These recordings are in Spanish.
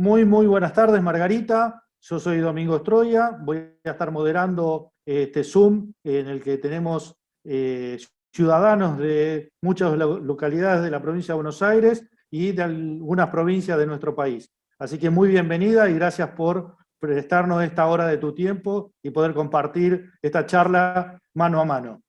Muy buenas tardes, Margarita. Yo soy Domingo Estroya. Voy a estar moderando este Zoom en el que tenemos ciudadanos de muchas localidades de la provincia de Buenos Aires y de algunas provincias de nuestro país. Así que muy bienvenida y gracias por prestarnos esta hora de tu tiempo y poder compartir esta charla mano a mano.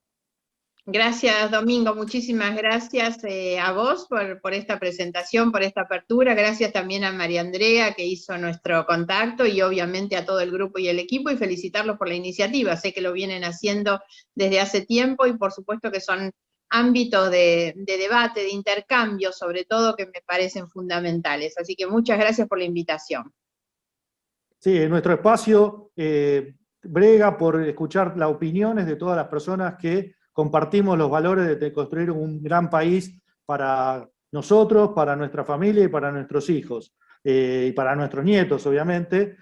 Gracias, Domingo, muchísimas gracias a vos por esta presentación, por esta apertura, gracias también a María Andrea que hizo nuestro contacto y obviamente a todo el grupo y el equipo y felicitarlos por la iniciativa, sé que lo vienen haciendo desde hace tiempo y por supuesto que son ámbitos de debate, de intercambio sobre todo que me parecen fundamentales, así que muchas gracias por la invitación. Sí, en nuestro espacio brega por escuchar las opiniones de todas las personas que compartimos los valores de construir un gran país para nosotros, para nuestra familia y para nuestros hijos, y para nuestros nietos, obviamente.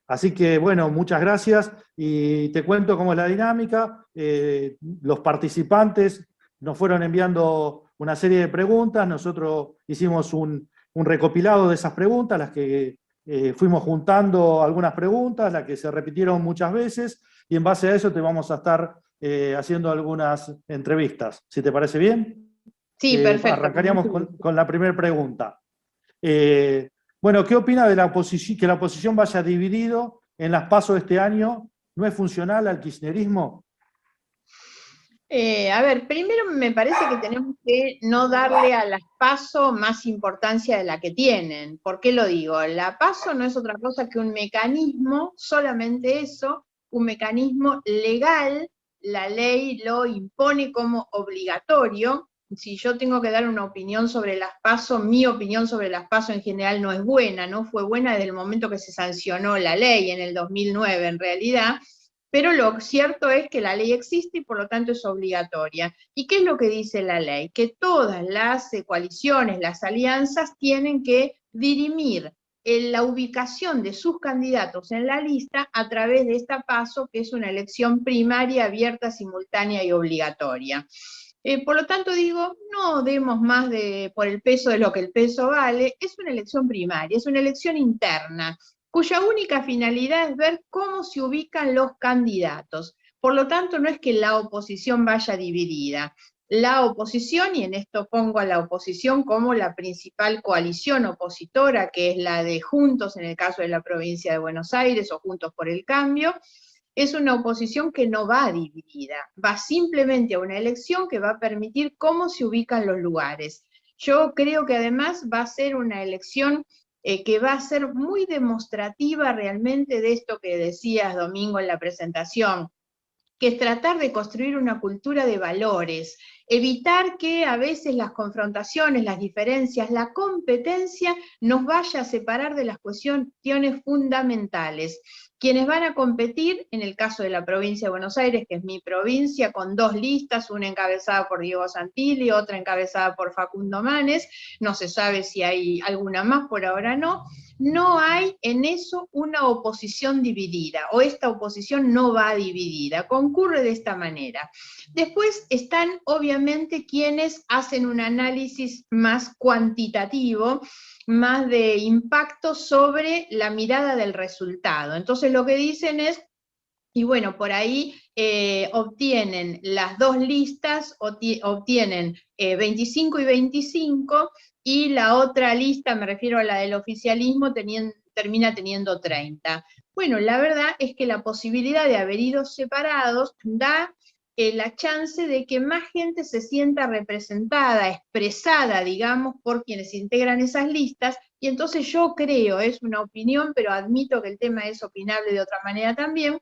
Así que, bueno, muchas gracias y te cuento cómo es la dinámica. Los participantes nos fueron enviando una serie de preguntas, nosotros hicimos un recopilado de esas preguntas, las que fuimos juntando algunas preguntas, las que se repitieron muchas veces, y en base a eso te vamos a estar haciendo algunas entrevistas. ¿Si te parece bien? Sí, perfecto. Arrancaríamos con la primera pregunta. Bueno, ¿qué opina de la oposición, que la oposición vaya dividido en las PASO de este año? ¿No es funcional al kirchnerismo? A ver, primero me parece que tenemos que no darle a las PASO más importancia de la que tienen. ¿Por qué lo digo? La PASO no es otra cosa que un mecanismo, solamente eso, un mecanismo legal, la ley lo impone como obligatorio. Si yo tengo que dar una opinión sobre las PASO, mi opinión sobre las PASO en general no es buena, no fue buena desde el momento que se sancionó la ley en el 2009 en realidad, pero lo cierto es que la ley existe y por lo tanto es obligatoria. ¿Y qué es lo que dice la ley? Que todas las coaliciones, las alianzas, tienen que dirimir la ubicación de sus candidatos en la lista a través de esta PASO, que es una elección primaria, abierta, simultánea y obligatoria. Por lo tanto digo, no demos más por el peso de lo que el peso vale, es una elección primaria, es una elección interna, cuya única finalidad es ver cómo se ubican los candidatos. Por lo tanto, no es que la oposición vaya dividida. La oposición, y en esto pongo a la oposición como la principal coalición opositora, que es la de Juntos, en el caso de la provincia de Buenos Aires, o Juntos por el Cambio, es una oposición que no va dividida, va simplemente a una elección que va a permitir cómo se ubican los lugares. Yo creo que además va a ser una elección que va a ser muy demostrativa realmente de esto que decías, Domingo, en la presentación, que es tratar de construir una cultura de valores, evitar que a veces las confrontaciones, las diferencias, la competencia nos vaya a separar de las cuestiones fundamentales. Quienes van a competir, en el caso de la provincia de Buenos Aires, que es mi provincia, con dos listas, una encabezada por Diego Santilli, otra encabezada por Facundo Manes, no se sabe si hay alguna más, por ahora no, no hay en eso una oposición dividida, o esta oposición no va dividida, concurre de esta manera. Después están obviamente quienes hacen un análisis más cuantitativo, más de impacto sobre la mirada del resultado. Entonces lo que dicen es, y bueno, por ahí obtienen las dos listas, obtienen 25 y 25, y la otra lista, me refiero a la del oficialismo, termina teniendo 30. Bueno, la verdad es que la posibilidad de haber ido separados da la chance de que más gente se sienta representada, expresada, digamos, por quienes integran esas listas, y entonces yo creo, es una opinión, pero admito que el tema es opinable de otra manera también,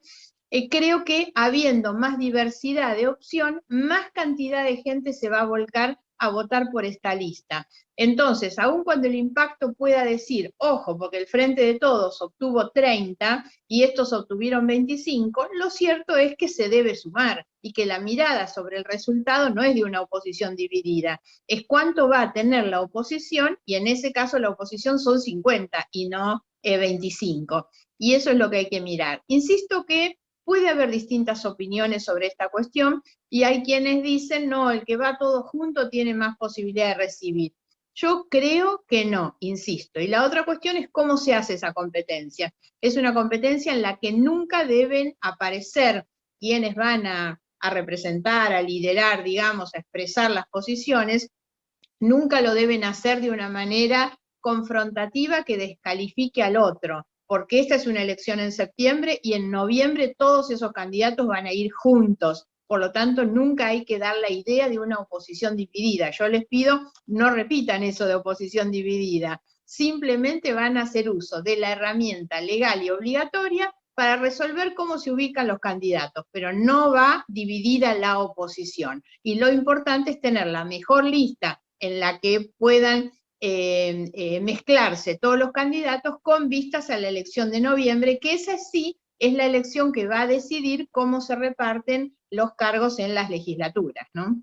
creo que habiendo más diversidad de opción, más cantidad de gente se va a volcar a votar por esta lista. Entonces, aun cuando el impacto pueda decir, ojo, porque el Frente de Todos obtuvo 30 y estos obtuvieron 25, lo cierto es que se debe sumar y que la mirada sobre el resultado no es de una oposición dividida, es cuánto va a tener la oposición, y en ese caso la oposición son 50 y no 25. Y eso es lo que hay que mirar. Insisto que puede haber distintas opiniones sobre esta cuestión, y hay quienes dicen, no, el que va todo junto tiene más posibilidad de recibir. Yo creo que no, insisto. Y la otra cuestión es cómo se hace esa competencia. Es una competencia en la que nunca deben aparecer quienes van a representar, a liderar, digamos, a expresar las posiciones, nunca lo deben hacer de una manera confrontativa que descalifique al otro, porque esta es una elección en septiembre y en noviembre todos esos candidatos van a ir juntos. Por lo tanto, nunca hay que dar la idea de una oposición dividida. Yo les pido, no repitan eso de oposición dividida. Simplemente van a hacer uso de la herramienta legal y obligatoria para resolver cómo se ubican los candidatos, pero no va dividida la oposición. Y lo importante es tener la mejor lista en la que puedan mezclarse todos los candidatos con vistas a la elección de noviembre, que esa sí es la elección que va a decidir cómo se reparten los cargos en las legislaturas, ¿no?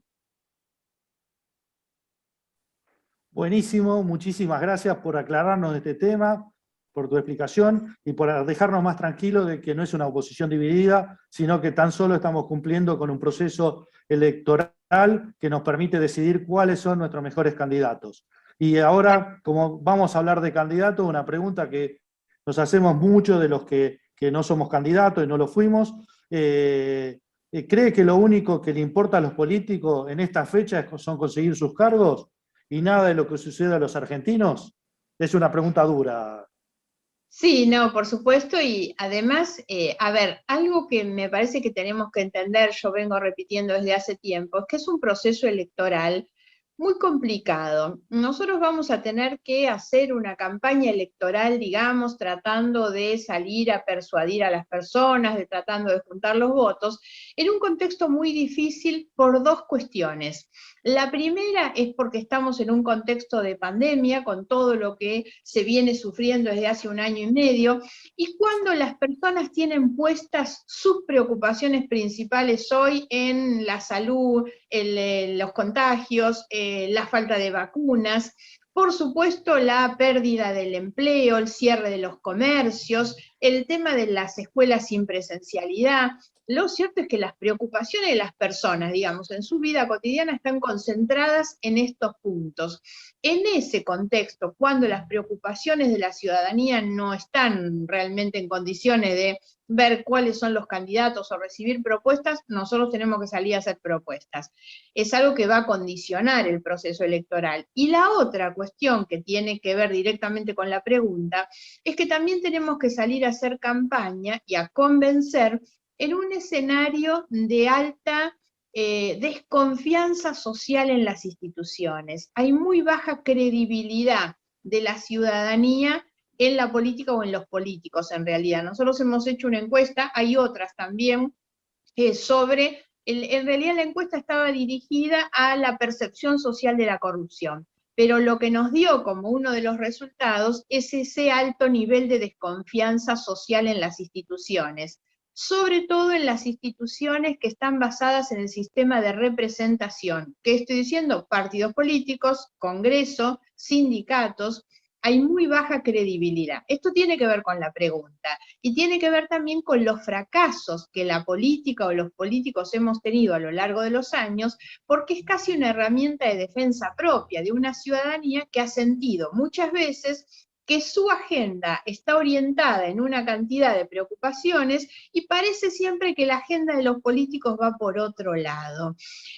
Buenísimo, muchísimas gracias por aclararnos este tema, por tu explicación y por dejarnos más tranquilos de que no es una oposición dividida, sino que tan solo estamos cumpliendo con un proceso electoral que nos permite decidir cuáles son nuestros mejores candidatos. Y ahora, como vamos a hablar de candidatos, una pregunta que nos hacemos muchos de los que no somos candidatos y no lo fuimos. ¿Cree que lo único que le importa a los políticos en esta fecha son conseguir sus cargos y nada de lo que sucede a los argentinos? Es una pregunta dura. Sí, no, por supuesto, y además, a ver, algo que me parece que tenemos que entender, yo vengo repitiendo desde hace tiempo, es que es un proceso electoral muy complicado. Nosotros vamos a tener que hacer una campaña electoral, digamos, tratando de salir a persuadir a las personas, de tratando de juntar los votos, en un contexto muy difícil por dos cuestiones. La primera es porque estamos en un contexto de pandemia, con todo lo que se viene sufriendo desde hace un año y medio, y cuando las personas tienen puestas sus preocupaciones principales hoy en la salud, los contagios, la falta de vacunas, por supuesto la pérdida del empleo, el cierre de los comercios, el tema de las escuelas sin presencialidad. Lo cierto es que las preocupaciones de las personas, digamos, en su vida cotidiana están concentradas en estos puntos. En ese contexto, cuando las preocupaciones de la ciudadanía no están realmente en condiciones de ver cuáles son los candidatos o recibir propuestas, nosotros tenemos que salir a hacer propuestas. Es algo que va a condicionar el proceso electoral. Y la otra cuestión que tiene que ver directamente con la pregunta es que también tenemos que salir a hacer campaña y a convencer en un escenario de alta desconfianza social en las instituciones. Hay muy baja credibilidad de la ciudadanía en la política o en los políticos en realidad. Nosotros hemos hecho una encuesta, hay otras también, sobre, en realidad la encuesta estaba dirigida a la percepción social de la corrupción, pero lo que nos dio como uno de los resultados es ese alto nivel de desconfianza social en las instituciones, sobre todo en las instituciones que están basadas en el sistema de representación. ¿Qué estoy diciendo? Partidos políticos, Congreso, sindicatos. Hay muy baja credibilidad. Esto tiene que ver con la pregunta y tiene que ver también con los fracasos que la política o los políticos hemos tenido a lo largo de los años, porque es casi una herramienta de defensa propia de una ciudadanía que ha sentido muchas veces que su agenda está orientada en una cantidad de preocupaciones y parece siempre que la agenda de los políticos va por otro lado.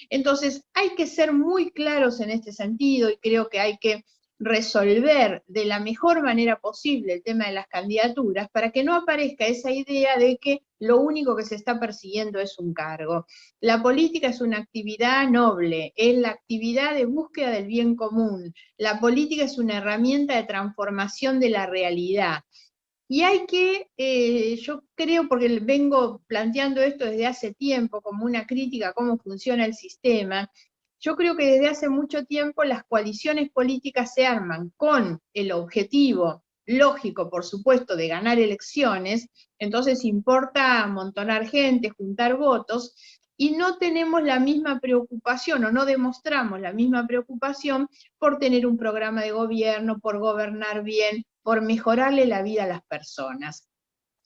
Entonces, hay que ser muy claros en este sentido y creo que hay que resolver de la mejor manera posible el tema de las candidaturas para que no aparezca esa idea de que lo único que se está persiguiendo es un cargo. La política es una actividad noble, es la actividad de búsqueda del bien común. La política es una herramienta de transformación de la realidad. Y hay que, yo creo, porque vengo planteando esto desde hace tiempo como una crítica a cómo funciona el sistema, yo creo que desde hace mucho tiempo las coaliciones políticas se arman con el objetivo lógico, por supuesto, de ganar elecciones, entonces importa amontonar gente, juntar votos, y no tenemos la misma preocupación o no demostramos la misma preocupación por tener un programa de gobierno, por gobernar bien, por mejorarle la vida a las personas.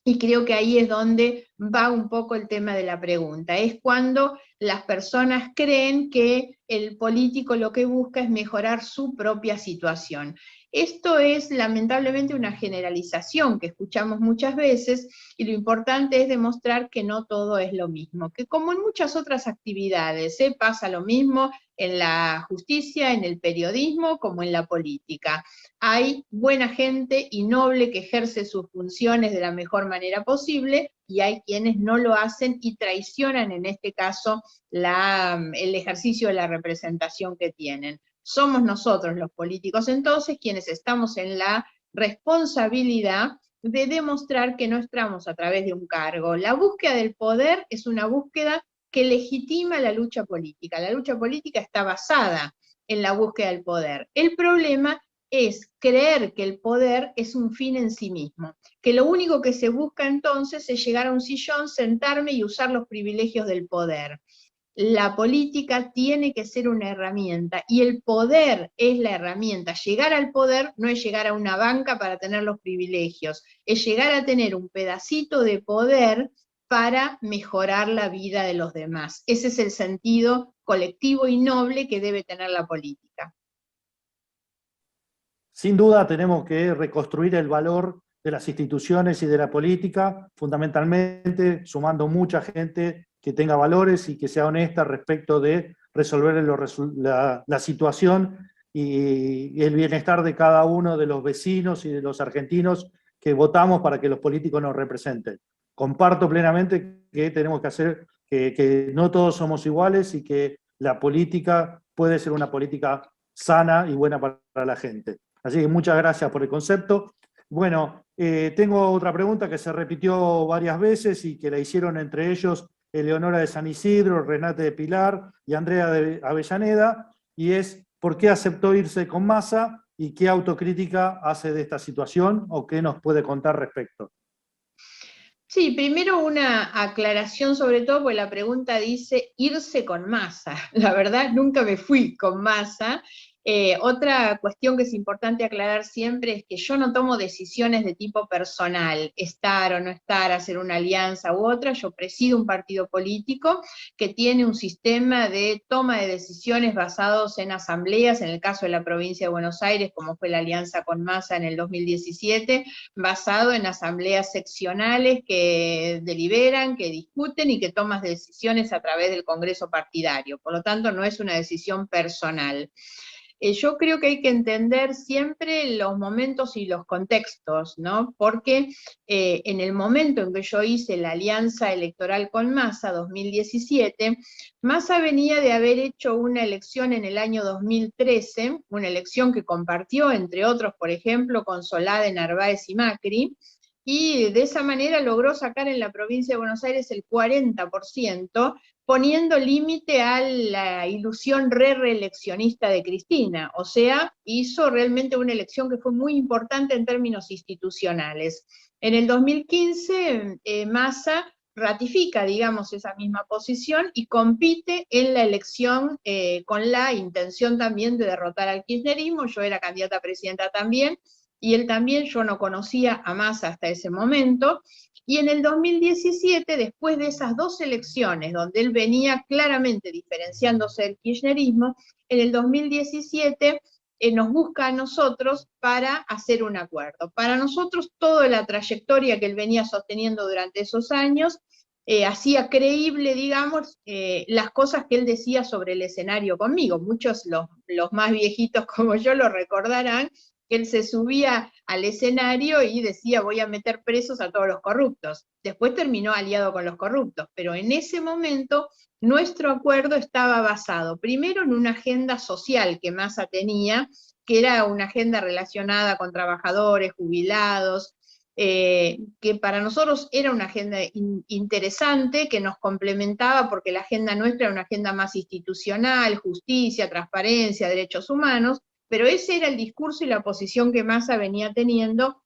Y creo que ahí es donde va un poco el tema de la pregunta. Es cuando las personas creen que el político lo que busca es mejorar su propia situación. Esto es lamentablemente una generalización que escuchamos muchas veces, y lo importante es demostrar que no todo es lo mismo, que como en muchas otras actividades, pasa lo mismo en la justicia, en el periodismo, como en la política. Hay buena gente y noble que ejerce sus funciones de la mejor manera posible, y hay quienes no lo hacen y traicionan, en este caso, el ejercicio de la representación que tienen. Somos nosotros los políticos entonces quienes estamos en la responsabilidad de demostrar que no estamos a través de un cargo. La búsqueda del poder es una búsqueda que legitima la lucha política. La lucha política está basada en la búsqueda del poder. El problema es creer que el poder es un fin en sí mismo, que lo único que se busca entonces es llegar a un sillón, sentarme y usar los privilegios del poder. La política tiene que ser una herramienta, y el poder es la herramienta. Llegar al poder no es llegar a una banca para tener los privilegios, es llegar a tener un pedacito de poder para mejorar la vida de los demás. Ese es el sentido colectivo y noble que debe tener la política. Sin duda tenemos que reconstruir el valor de las instituciones y de la política, fundamentalmente sumando mucha gente que tenga valores y que sea honesta respecto de resolver la situación y el bienestar de cada uno de los vecinos y de los argentinos que votamos para que los políticos nos representen. Comparto plenamente que tenemos que hacer, que no todos somos iguales y que la política puede ser una política sana y buena para la gente. Así que muchas gracias por el concepto. Bueno, tengo otra pregunta que se repitió varias veces y que la hicieron entre ellos Eleonora de San Isidro, Renate de Pilar y Andrea de Avellaneda, y es ¿por qué aceptó irse con Massa y qué autocrítica hace de esta situación o qué nos puede contar respecto? Sí, primero una aclaración sobre todo, porque la pregunta dice irse con Massa. La verdad, nunca me fui con Massa. Otra cuestión que es importante aclarar siempre es que yo no tomo decisiones de tipo personal, estar o no estar, hacer una alianza u otra. Yo presido un partido político que tiene un sistema de toma de decisiones basados en asambleas, en el caso de la provincia de Buenos Aires, como fue la alianza con Massa en el 2017, basado en asambleas seccionales que deliberan, que discuten y que toman decisiones a través del Congreso partidario. Por lo tanto, no es una decisión personal. Yo creo que hay que entender siempre los momentos y los contextos, ¿no? Porque en el momento en que yo hice la alianza electoral con Massa, 2017, Massa venía de haber hecho una elección en el año 2013, una elección que compartió, entre otros, por ejemplo, con Solade, Narváez y Macri, y de esa manera logró sacar en la provincia de Buenos Aires el 40%, poniendo límite a la ilusión reeleccionista de Cristina. O sea, hizo realmente una elección que fue muy importante en términos institucionales. En el 2015, Massa ratifica, digamos, esa misma posición y compite en la elección con la intención también de derrotar al kirchnerismo. Yo era candidata a presidenta también, y él también. Yo no conocía a Massa hasta ese momento, y en el 2017, después de esas dos elecciones, donde él venía claramente diferenciándose del kirchnerismo, en el 2017 nos busca a nosotros para hacer un acuerdo. Para nosotros, toda la trayectoria que él venía sosteniendo durante esos años hacía creíble, digamos, las cosas que él decía sobre el escenario conmigo. Muchos, los más viejitos como yo, lo recordarán, que él se subía al escenario y decía voy a meter presos a todos los corruptos. Después terminó aliado con los corruptos, pero en ese momento nuestro acuerdo estaba basado primero en una agenda social que Massa tenía, que era una agenda relacionada con trabajadores, jubilados, que para nosotros era una agenda interesante, que nos complementaba porque la agenda nuestra era una agenda más institucional, justicia, transparencia, derechos humanos, pero ese era el discurso y la posición que Massa venía teniendo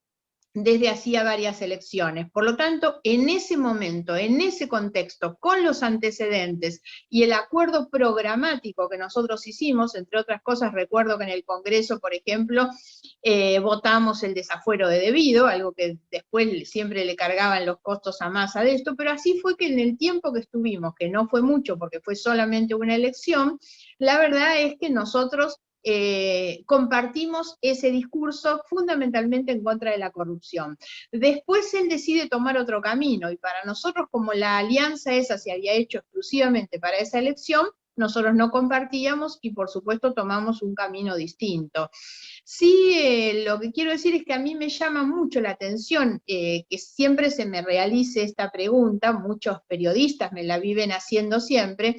desde hacía varias elecciones. Por lo tanto, en ese momento, en ese contexto, con los antecedentes y el acuerdo programático que nosotros hicimos, entre otras cosas, recuerdo que en el Congreso, por ejemplo, votamos el desafuero de debido, algo que después siempre le cargaban los costos a Massa de esto, pero así fue que en el tiempo que estuvimos, que no fue mucho porque fue solamente una elección, la verdad es que nosotros compartimos ese discurso fundamentalmente en contra de la corrupción. Después él decide tomar otro camino, y para nosotros, como la alianza esa se había hecho exclusivamente para esa elección, nosotros no compartíamos y por supuesto tomamos un camino distinto. Sí, lo que quiero decir es que a mí me llama mucho la atención que siempre se me realice esta pregunta, muchos periodistas me la viven haciendo siempre,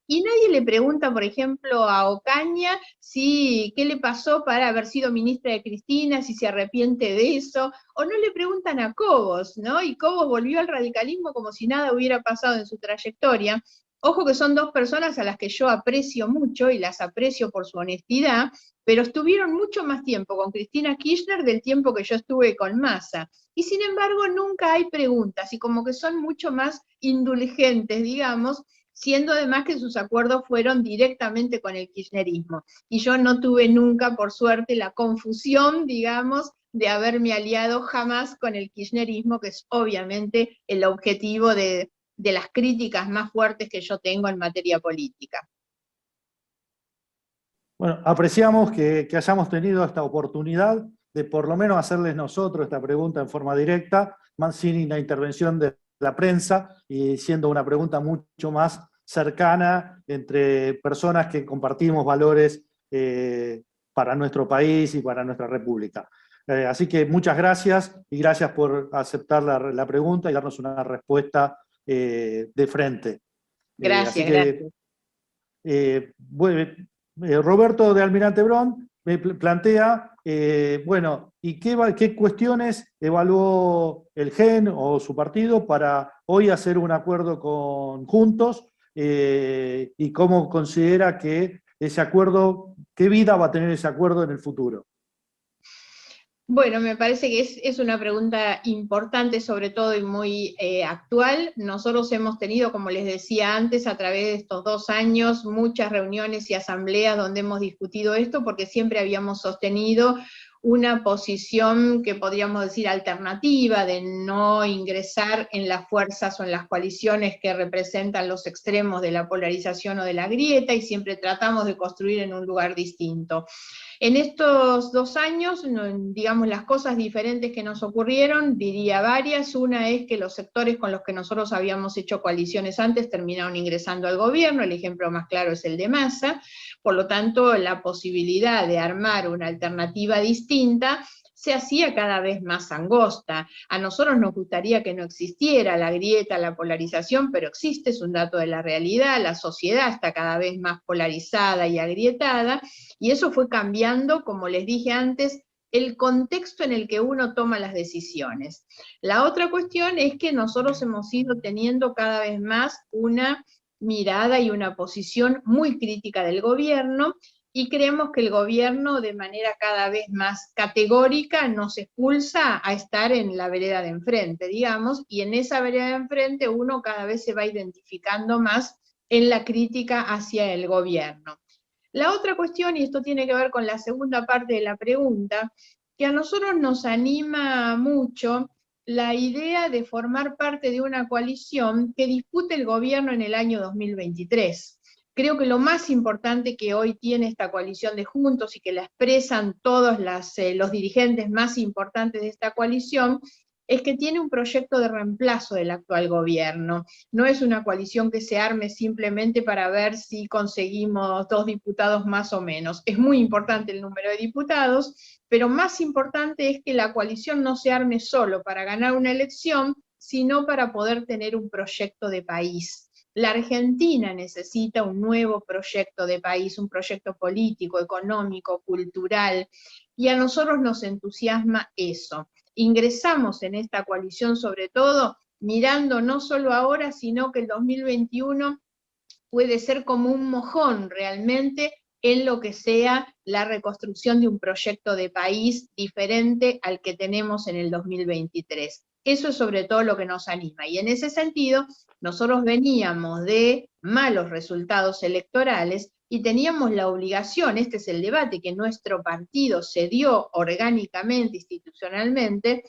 y nadie le pregunta, por ejemplo, a Ocaña qué le pasó para haber sido ministra de Cristina, si se arrepiente de eso, o no le preguntan a Cobos, ¿no? Y Cobos volvió al radicalismo como si nada hubiera pasado en su trayectoria. Ojo que son dos personas a las que yo aprecio mucho y las aprecio por su honestidad, pero estuvieron mucho más tiempo con Cristina Kirchner del tiempo que yo estuve con Massa. Y sin embargo nunca hay preguntas, y como que son mucho más indulgentes, digamos, siendo además que sus acuerdos fueron directamente con el kirchnerismo. Y yo no tuve nunca, por suerte, la confusión, digamos, de haberme aliado jamás con el kirchnerismo, que es obviamente el objetivo de las críticas más fuertes que yo tengo en materia política. Bueno, apreciamos que hayamos tenido esta oportunidad de por lo menos hacerles nosotros esta pregunta en forma directa, más sin la intervención de la prensa, y siendo una pregunta mucho más cercana entre personas que compartimos valores para nuestro país y para nuestra república. Así que muchas gracias, y gracias por aceptar la pregunta y darnos una respuesta de frente. Gracias, gracias. Roberto de Almirante Brown me plantea, bueno, ¿y qué cuestiones evaluó el GEN o su partido para hoy hacer un acuerdo juntos, y cómo considera que ese acuerdo, qué vida va a tener ese acuerdo en el futuro? Bueno, me parece que es una pregunta importante, sobre todo, y muy actual. Nosotros hemos tenido, como les decía antes, a través de estos 2 años, muchas reuniones y asambleas donde hemos discutido esto, porque siempre habíamos sostenido una posición que podríamos decir alternativa, de no ingresar en las fuerzas o en las coaliciones que representan los extremos de la polarización o de la grieta, y siempre tratamos de construir en un lugar distinto. En estos 2 años, digamos, las cosas diferentes que nos ocurrieron, diría varias. Una es que los sectores con los que nosotros habíamos hecho coaliciones antes terminaron ingresando al gobierno, el ejemplo más claro es el de Massa, por lo tanto la posibilidad de armar una alternativa distinta se hacía cada vez más angosta. A nosotros nos gustaría que no existiera la grieta, la polarización, pero existe, es un dato de la realidad, la sociedad está cada vez más polarizada y agrietada, y eso fue cambiando, como les dije antes, el contexto en el que uno toma las decisiones. La otra cuestión es que nosotros hemos ido teniendo cada vez más una mirada y una posición muy crítica del gobierno, y creemos que el gobierno de manera cada vez más categórica nos expulsa a estar en la vereda de enfrente, digamos, y en esa vereda de enfrente uno cada vez se va identificando más en la crítica hacia el gobierno. La otra cuestión, y esto tiene que ver con la segunda parte de la pregunta, que a nosotros nos anima mucho la idea de formar parte de una coalición que dispute el gobierno en el año 2023. Creo que lo más importante que hoy tiene esta coalición de Juntos, y que la expresan todos los dirigentes más importantes de esta coalición, es que tiene un proyecto de reemplazo del actual gobierno. No es una coalición que se arme simplemente para ver si conseguimos 2 diputados más o menos. Es muy importante el número de diputados, pero más importante es que la coalición no se arme solo para ganar una elección, sino para poder tener un proyecto de país. La Argentina necesita un nuevo proyecto de país, un proyecto político, económico, cultural, y a nosotros nos entusiasma eso. Ingresamos en esta coalición sobre todo mirando no solo ahora, sino que el 2021 puede ser como un mojón realmente en lo que sea la reconstrucción de un proyecto de país diferente al que tenemos en el 2023. Eso es sobre todo lo que nos anima. Y en ese sentido, nosotros veníamos de malos resultados electorales y teníamos la obligación, este es el debate que nuestro partido se dio orgánicamente, institucionalmente,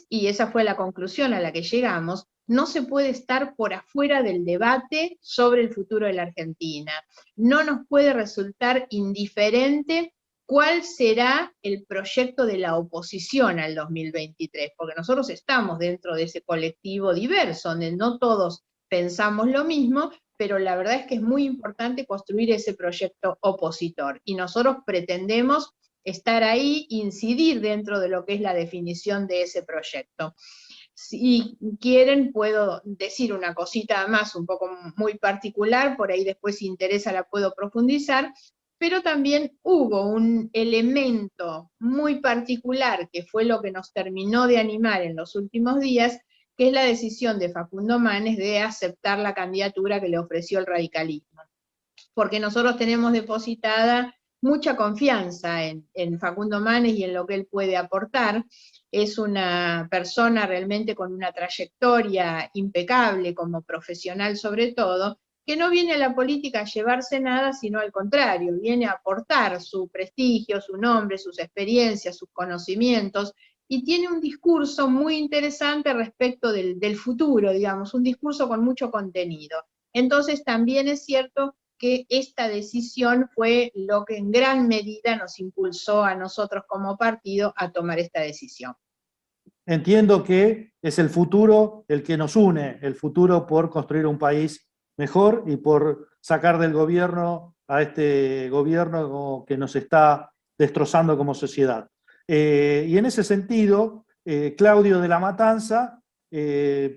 y esa fue la conclusión a la que llegamos, no se puede estar por afuera del debate sobre el futuro de la Argentina. No nos puede resultar indiferente cuál será el proyecto de la oposición al 2023, porque nosotros estamos dentro de ese colectivo diverso, donde no todos pensamos lo mismo, pero la verdad es que es muy importante construir ese proyecto opositor, y nosotros pretendemos estar ahí, incidir dentro de lo que es la definición de ese proyecto. Si quieren, puedo decir una cosita más, un poco muy particular, por ahí después si interesa la puedo profundizar, pero también hubo un elemento muy particular que fue lo que nos terminó de animar en los últimos días, que es la decisión de Facundo Manes de aceptar la candidatura que le ofreció el radicalismo. Porque nosotros tenemos depositada mucha confianza en Facundo Manes y en lo que él puede aportar. Es una persona realmente con una trayectoria impecable como profesional sobre todo, que no viene a la política a llevarse nada, sino al contrario, viene a aportar su prestigio, su nombre, sus experiencias, sus conocimientos, y tiene un discurso muy interesante respecto del futuro, digamos, un discurso con mucho contenido. Entonces también es cierto que esta decisión fue lo que en gran medida nos impulsó a nosotros como partido a tomar esta decisión. Entiendo que es el futuro el que nos une, el futuro por construir un país mejor y por sacar del gobierno a este gobierno que nos está destrozando como sociedad. Y en ese sentido, Claudio de la Matanza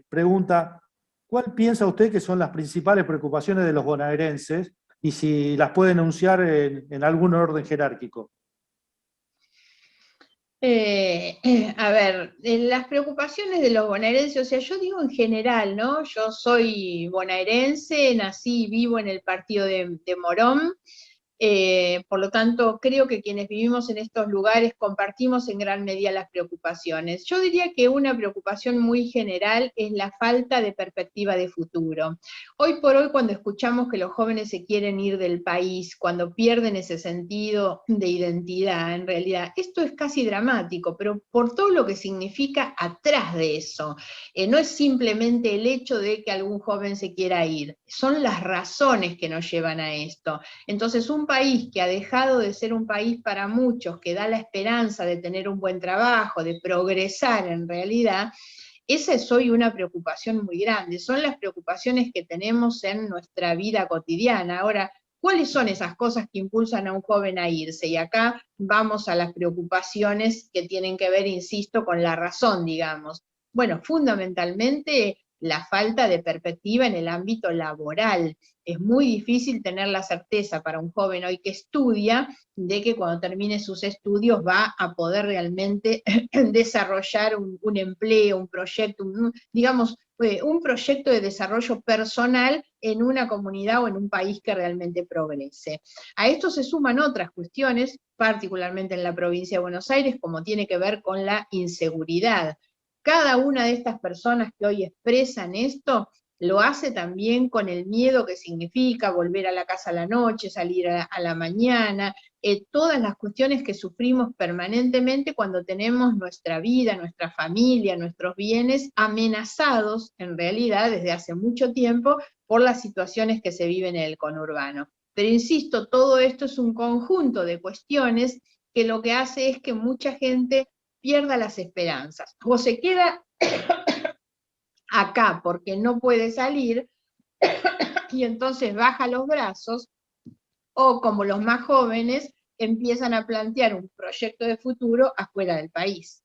pregunta, ¿cuál piensa usted que son las principales preocupaciones de los bonaerenses y si las puede enunciar en algún orden jerárquico? A ver, las preocupaciones de los bonaerenses, o sea, yo digo en general, ¿no? Yo soy bonaerense, nací y vivo en el partido de Morón, por lo tanto, creo que quienes vivimos en estos lugares compartimos en gran medida las preocupaciones. Yo diría que una preocupación muy general es la falta de perspectiva de futuro. Hoy por hoy, cuando escuchamos que los jóvenes se quieren ir del país, cuando pierden ese sentido de identidad, en realidad, esto es casi dramático, pero por todo lo que significa atrás de eso. No es simplemente el hecho de que algún joven se quiera ir, son las razones que nos llevan a esto. Entonces, un país que ha dejado de ser un país para muchos, que da la esperanza de tener un buen trabajo, de progresar en realidad, esa es hoy una preocupación muy grande. Son las preocupaciones que tenemos en nuestra vida cotidiana. Ahora, ¿cuáles son esas cosas que impulsan a un joven a irse? Y acá vamos a las preocupaciones que tienen que ver, insisto, con la razón, digamos. Bueno, fundamentalmente la falta de perspectiva en el ámbito laboral. Es muy difícil tener la certeza para un joven hoy que estudia de que cuando termine sus estudios va a poder realmente desarrollar un empleo, un proyecto, digamos, un proyecto de desarrollo personal en una comunidad o en un país que realmente progrese. A esto se suman otras cuestiones, particularmente en la provincia de Buenos Aires, como tiene que ver con la inseguridad. Cada una de estas personas que hoy expresan esto lo hace también con el miedo que significa volver a la casa a la noche, salir a la mañana, todas las cuestiones que sufrimos permanentemente cuando tenemos nuestra vida, nuestra familia, nuestros bienes amenazados en realidad desde hace mucho tiempo por las situaciones que se viven en el conurbano. Pero insisto, todo esto es un conjunto de cuestiones que lo que hace es que mucha gente pierda las esperanzas, o se queda acá porque no puede salir y entonces baja los brazos, o como los más jóvenes empiezan a plantear un proyecto de futuro afuera del país.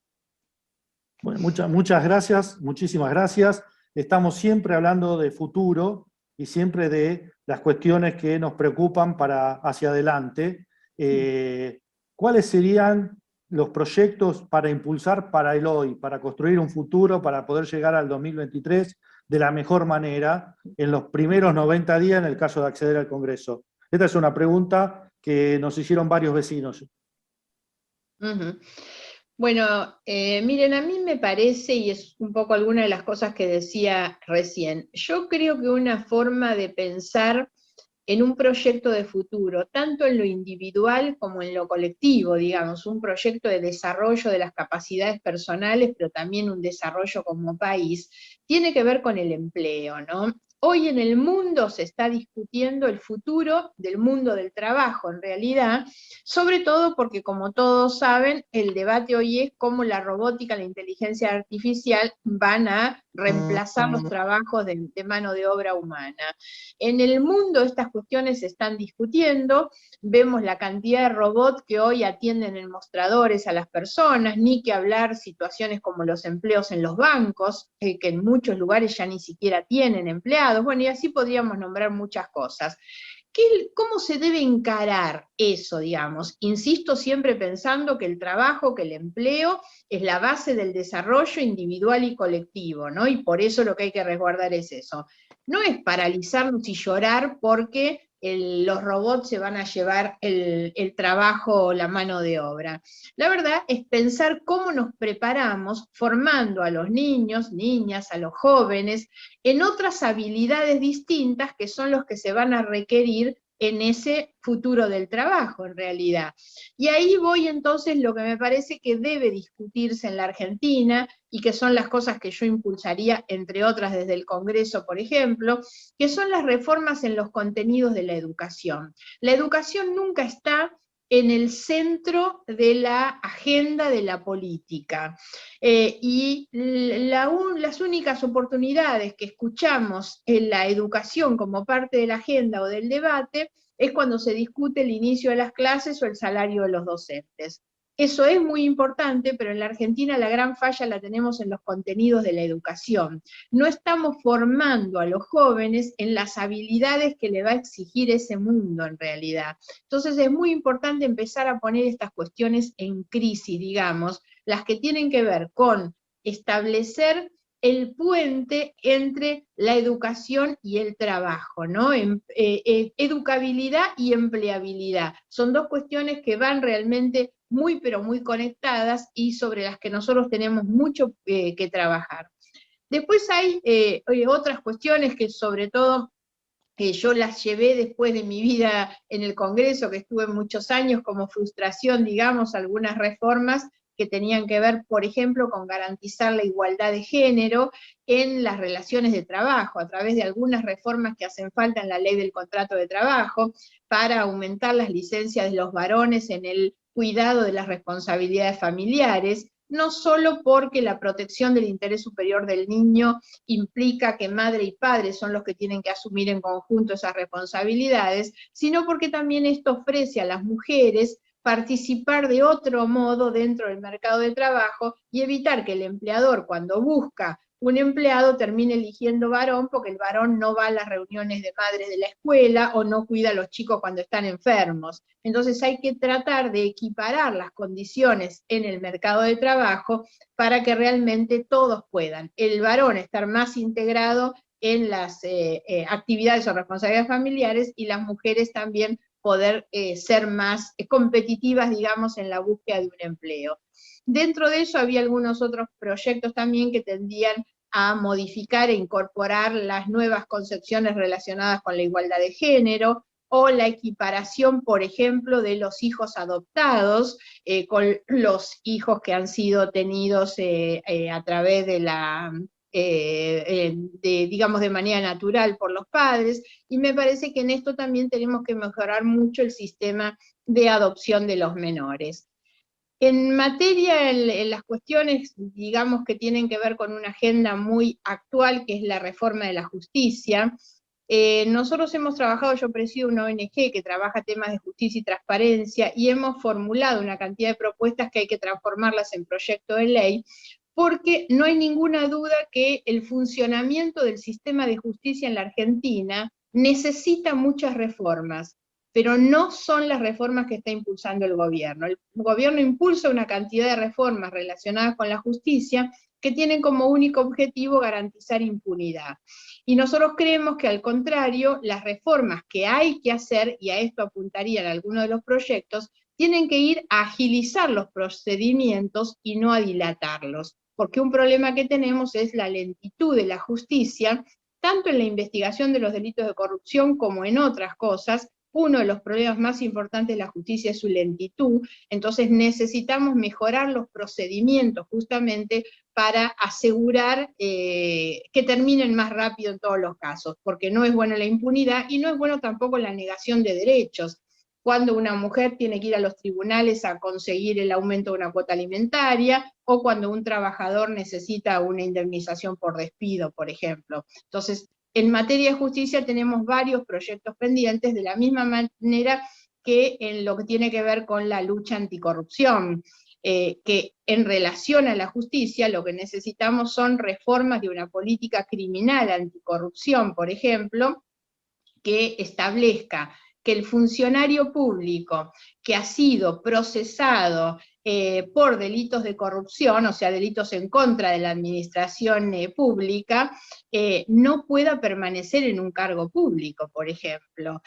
Bueno, muchas gracias, muchísimas gracias. Estamos siempre hablando de futuro y siempre de las cuestiones que nos preocupan para hacia adelante. ¿Cuáles serían los proyectos para impulsar para el hoy, para construir un futuro, para poder llegar al 2023 de la mejor manera en los primeros 90 días en el caso de acceder al Congreso? Esta es una pregunta que nos hicieron varios vecinos. Ujú. Bueno, miren, a mí me parece, y es un poco alguna de las cosas que decía recién, yo creo que una forma de pensar en un proyecto de futuro, tanto en lo individual como en lo colectivo, digamos, un proyecto de desarrollo de las capacidades personales, pero también un desarrollo como país, tiene que ver con el empleo, ¿no? Hoy en el mundo se está discutiendo el futuro del mundo del trabajo, en realidad, sobre todo porque, como todos saben, el debate hoy es cómo la robótica, la inteligencia artificial van a reemplazar los trabajos de mano de obra humana. En el mundo estas cuestiones se están discutiendo, vemos la cantidad de robots que hoy atienden en mostradores a las personas, ni que hablar situaciones como los empleos en los bancos, que en muchos lugares ya ni siquiera tienen empleados, bueno, y así podríamos nombrar muchas cosas. ¿Cómo se debe encarar eso, digamos? Insisto, siempre pensando que el trabajo, que el empleo es la base del desarrollo individual y colectivo, ¿no? Y por eso lo que hay que resguardar es eso. No es paralizarnos y llorar porque los robots se van a llevar el trabajo o la mano de obra. La verdad es pensar cómo nos preparamos formando a los niños, niñas, a los jóvenes, en otras habilidades distintas que son los que se van a requerir en ese futuro del trabajo, en realidad. Y ahí voy entonces lo que me parece que debe discutirse en la Argentina, y que son las cosas que yo impulsaría, entre otras desde el Congreso, por ejemplo, que son las reformas en los contenidos de la educación. La educación nunca está en el centro de la agenda de la política. Y las únicas oportunidades que escuchamos en la educación como parte de la agenda o del debate es cuando se discute el inicio de las clases o el salario de los docentes. Eso es muy importante, pero en la Argentina la gran falla la tenemos en los contenidos de la educación. No estamos formando a los jóvenes en las habilidades que le va a exigir ese mundo en realidad. Entonces es muy importante empezar a poner estas cuestiones en crisis, digamos, las que tienen que ver con establecer el puente entre la educación y el trabajo, ¿no? Educabilidad y empleabilidad. Son dos cuestiones que van realmente muy, pero muy conectadas y sobre las que nosotros tenemos mucho que trabajar. Después hay otras cuestiones que sobre todo yo las llevé después de mi vida en el Congreso, que estuve muchos años como frustración, digamos, algunas reformas que tenían que ver, por ejemplo, con garantizar la igualdad de género en las relaciones de trabajo, a través de algunas reformas que hacen falta en la ley del contrato de trabajo, para aumentar las licencias de los varones en el cuidado de las responsabilidades familiares, no solo porque la protección del interés superior del niño implica que madre y padre son los que tienen que asumir en conjunto esas responsabilidades, sino porque también esto ofrece a las mujeres participar de otro modo dentro del mercado de trabajo y evitar que el empleador, cuando busca un empleado, termine eligiendo varón porque el varón no va a las reuniones de madres de la escuela o no cuida a los chicos cuando están enfermos. Entonces hay que tratar de equiparar las condiciones en el mercado de trabajo para que realmente todos puedan. El varón estar más integrado en las actividades o responsabilidades familiares y las mujeres también poder ser más competitivas, digamos, en la búsqueda de un empleo. Dentro de eso había algunos otros proyectos también que tendían a modificar e incorporar las nuevas concepciones relacionadas con la igualdad de género, o la equiparación, por ejemplo, de los hijos adoptados con los hijos que han sido tenidos a través de la, digamos, de manera natural por los padres, y me parece que en esto también tenemos que mejorar mucho el sistema de adopción de los menores. En materia, en las cuestiones, digamos, que tienen que ver con una agenda muy actual, que es la reforma de la justicia, nosotros hemos trabajado, yo presido una ONG que trabaja temas de justicia y transparencia, y hemos formulado una cantidad de propuestas que hay que transformarlas en proyecto de ley, porque no hay ninguna duda que el funcionamiento del sistema de justicia en la Argentina necesita muchas reformas, pero no son las reformas que está impulsando el gobierno. El gobierno impulsa una cantidad de reformas relacionadas con la justicia, que tienen como único objetivo garantizar impunidad. Y nosotros creemos que al contrario, las reformas que hay que hacer, y a esto apuntarían algunos de los proyectos, tienen que ir a agilizar los procedimientos y no a dilatarlos, porque un problema que tenemos es la lentitud de la justicia, tanto en la investigación de los delitos de corrupción como en otras cosas. Uno de los problemas más importantes de la justicia es su lentitud, entonces necesitamos mejorar los procedimientos justamente para asegurar que terminen más rápido en todos los casos, porque no es bueno la impunidad y no es bueno tampoco la negación de derechos. Cuando una mujer tiene que ir a los tribunales a conseguir el aumento de una cuota alimentaria, o cuando un trabajador necesita una indemnización por despido, por ejemplo. Entonces, en materia de justicia tenemos varios proyectos pendientes, de la misma manera que en lo que tiene que ver con la lucha anticorrupción, que en relación a la justicia lo que necesitamos son reformas de una política criminal anticorrupción, por ejemplo, que establezca que el funcionario público que ha sido procesado por delitos de corrupción, o sea, delitos en contra de la administración pública, no pueda permanecer en un cargo público, por ejemplo.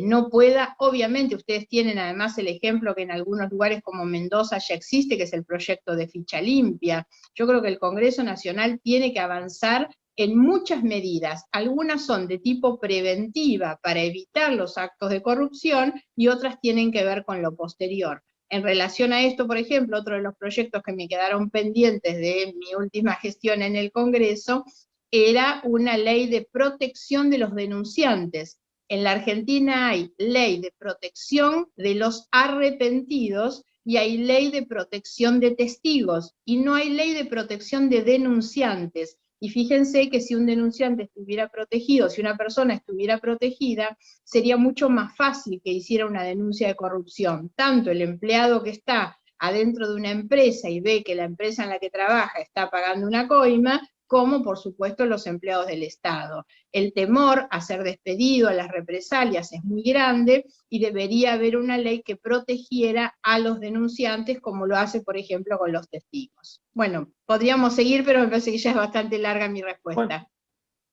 No pueda, obviamente, ustedes tienen además el ejemplo que en algunos lugares como Mendoza ya existe, que es el proyecto de ficha limpia. Yo creo que el Congreso Nacional tiene que avanzar en muchas medidas. Algunas son de tipo preventiva para evitar los actos de corrupción y otras tienen que ver con lo posterior. En relación a esto, por ejemplo, otro de los proyectos que me quedaron pendientes de mi última gestión en el Congreso era una ley de protección de los denunciantes. En la Argentina hay ley de protección de los arrepentidos y hay ley de protección de testigos, y no hay ley de protección de denunciantes. Y fíjense que si un denunciante estuviera protegido, si una persona estuviera protegida, sería mucho más fácil que hiciera una denuncia de corrupción. Tanto el empleado que está adentro de una empresa y ve que la empresa en la que trabaja está pagando una coima, como por supuesto los empleados del Estado. El temor a ser despedido, a las represalias es muy grande, y debería haber una ley que protegiera a los denunciantes, como lo hace, por ejemplo, con los testigos. Bueno, podríamos seguir, pero me parece que ya es bastante larga mi respuesta.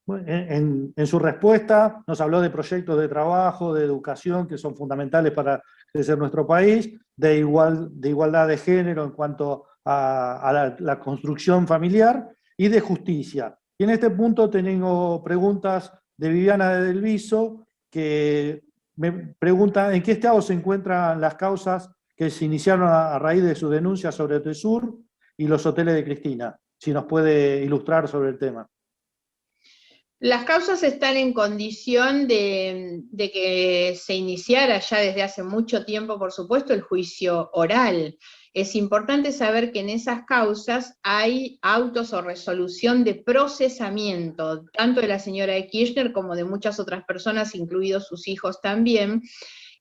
Bueno, en su respuesta nos habló de proyectos de trabajo, de educación, que son fundamentales para crecer nuestro país, de igualdad de género en cuanto a la construcción familiar, y de justicia. Y en este punto tengo preguntas de Viviana de Del Viso, que me pregunta en qué estado se encuentran las causas que se iniciaron a raíz de su denuncia sobre Tesur y los hoteles de Cristina. Si nos puede ilustrar sobre el tema. Las causas están en condición de que se iniciara ya desde hace mucho tiempo, por supuesto, el juicio oral. Es importante saber que en esas causas hay autos o resolución de procesamiento, tanto de la señora de Kirchner como de muchas otras personas, incluidos sus hijos también.